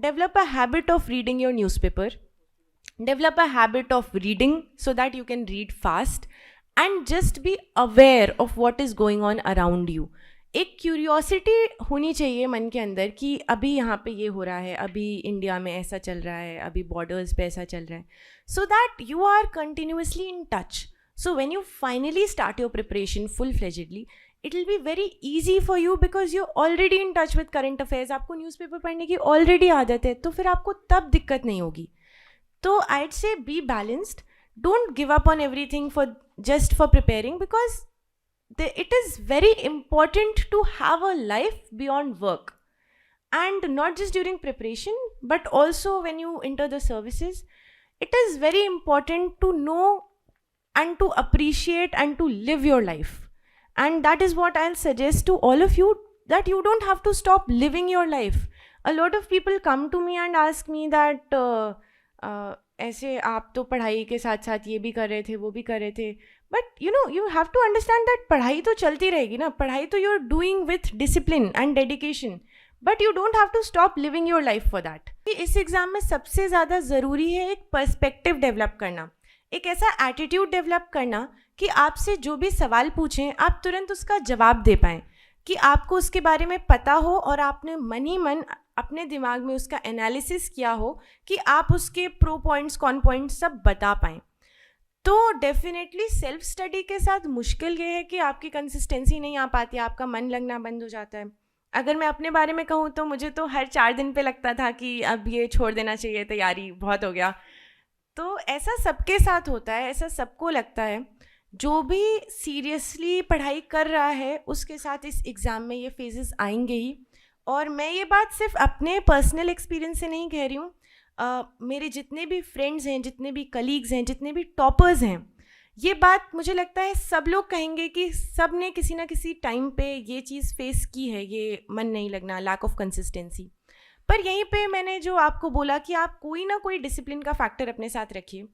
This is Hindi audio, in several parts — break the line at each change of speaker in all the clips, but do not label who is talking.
develop a habit of reading your newspaper. Develop a habit of reading so that you can read fast and just be aware of what is going on around you. एक क्यूरियोसिटी होनी चाहिए मन के अंदर कि अभी यहाँ पे ये हो रहा है, अभी इंडिया में ऐसा चल रहा है, अभी बॉर्डर्स पे ऐसा चल रहा है, so that you are continuously in touch. So when you finally start your preparation full fledgedly, it will be very easy for you because you already in touch with current affairs. आपको न्यूज़पेपर पढ़ने की ऑलरेडी आदत है, तो फिर आपको तब दिक्कत नहीं होगी. तो I'd say be balanced. Don't give up on everything just for preparing, because it is very important to have a life beyond work, and not just during preparation but also when you enter the services. It is very important to know and to appreciate and to live your life, and that is what I'll suggest to all of you, that you don't have to stop living your life. A lot of people come to me and ask me that ऐसे आप तो पढ़ाई के साथ साथ ये भी कर रहे थे, वो भी कर रहे थे, but you have to understand that पढ़ाई तो चलती रहेगी ना. पढ़ाई तो you're doing with discipline and dedication, but you don't have to stop living your life for that. इस एग्ज़ाम में सबसे ज़्यादा ज़रूरी है एक पर्सपेक्टिव डेवलप करना, एक ऐसा एटीट्यूड डेवलप करना कि आपसे जो भी सवाल पूछें आप तुरंत उसका जवाब दे पाएँ, कि आपको उसके बारे में पता हो और आपने मन ही मन अपने दिमाग में उसका एनालिसिस किया हो कि आप उसके प्रो पॉइंट्स कॉन पॉइंट्स सब बता पाएँ. तो डेफिनेटली सेल्फ स्टडी के साथ मुश्किल ये है कि आपकी कंसिस्टेंसी नहीं आ पाती, आपका मन लगना बंद हो जाता है. अगर मैं अपने बारे में कहूँ तो मुझे तो हर 4 दिन पे लगता था कि अब ये छोड़ देना चाहिए, तैयारी बहुत हो गया. तो ऐसा सबके साथ होता है, ऐसा सबको लगता है. जो भी सीरियसली पढ़ाई कर रहा है उसके साथ इस एग्ज़ाम में ये फेजेस आएंगे ही. और मैं ये बात सिर्फ अपने पर्सनल एक्सपीरियंस से नहीं कह रही हूँ, मेरे जितने भी फ्रेंड्स हैं, जितने भी कलीग्स हैं, जितने भी टॉपर्स हैं, ये बात मुझे लगता है सब लोग कहेंगे कि सब ने किसी ना किसी टाइम पे ये चीज़ फेस की है, ये मन नहीं लगना, लैक ऑफ कंसिस्टेंसी. पर यहीं पे मैंने जो आपको बोला कि आप कोई ना कोई डिसिप्लिन का फैक्टर अपने साथ रखिए.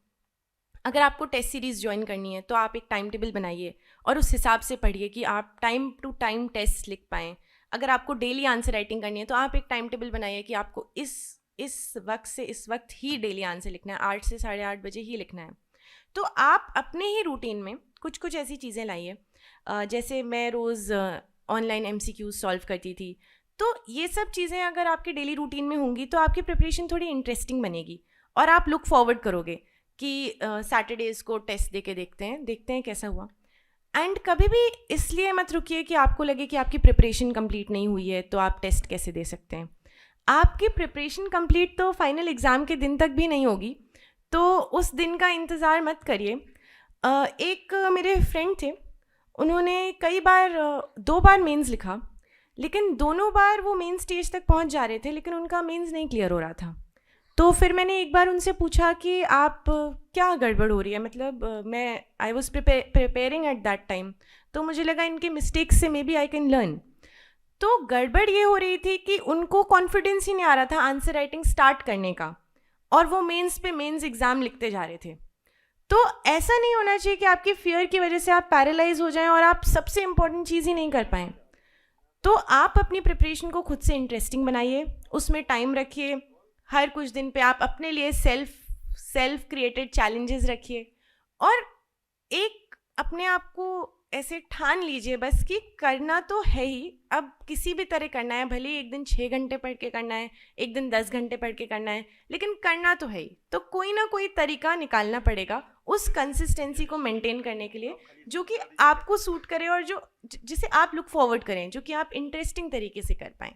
अगर आपको टेस्ट सीरीज़ ज्वाइन करनी है तो आप एक टाइम टेबल बनाइए और उस हिसाब से पढ़िए कि आप टाइम टू टाइम टेस्ट लिख पाएँ. अगर आपको डेली आंसर राइटिंग करनी है तो आप एक टाइम टेबल बनाइए कि आपको इस वक्त से इस वक्त ही डेली आंसर लिखना है, 8 से 8:30 बजे ही लिखना है. तो आप अपने ही रूटीन में कुछ ऐसी चीज़ें लाइए. जैसे मैं रोज़ ऑनलाइन MCQs सॉल्व करती थी, तो ये सब चीज़ें अगर आपके डेली रूटीन में होंगी तो आपकी प्रिपरेशन थोड़ी इंटरेस्टिंग बनेगी और आप लुक फॉरवर्ड करोगे कि सैटरडेज़ को टेस्ट दे के देखते हैं कैसा हुआ. एंड कभी भी इसलिए मत रुकिए कि आपको लगे कि आपकी प्रिपरेशन कंप्लीट नहीं हुई है तो आप टेस्ट कैसे दे सकते हैं. आपकी प्रिपरेशन कंप्लीट तो फाइनल एग्ज़ाम के दिन तक भी नहीं होगी, तो उस दिन का इंतज़ार मत करिए. एक मेरे फ्रेंड थे, उन्होंने कई बार 2 बार मेंस लिखा, लेकिन दोनों बार वो मेन स्टेज तक पहुंच जा रहे थे लेकिन उनका मेंस नहीं क्लियर हो रहा था. तो फिर मैंने एक बार उनसे पूछा कि आप क्या गड़बड़ हो रही है, मतलब मैं I was preparing at that time, तो मुझे लगा इनके मिस्टेक्स से maybe I can learn. तो गड़बड़ ये हो रही थी कि उनको कॉन्फिडेंस ही नहीं आ रहा था आंसर राइटिंग स्टार्ट करने का, और वो मेंस एग्ज़ाम लिखते जा रहे थे. तो ऐसा नहीं होना चाहिए कि आपकी फियर की वजह से आप पैरालाइज हो जाएं और आप सबसे इम्पॉर्टेंट चीज़ ही नहीं कर पाएँ. तो आप अपनी प्रिपरेशन को खुद से इंटरेस्टिंग बनाइए, उसमें टाइम रखिए. हर कुछ दिन पे आप अपने लिए सेल्फ क्रिएटेड चैलेंजेस रखिए और एक अपने आप को ऐसे ठान लीजिए बस कि करना तो है ही, अब किसी भी तरह करना है, भले एक दिन 6 घंटे पढ़ के करना है, एक दिन 10 घंटे पढ़ के करना है, लेकिन करना तो है ही. तो कोई ना कोई तरीका निकालना पड़ेगा उस कंसिस्टेंसी को मेंटेन करने के लिए जो कि आपको सूट करे और जिसे आप लुक फॉरवर्ड करें, जो कि आप इंटरेस्टिंग तरीके से कर पाएँ.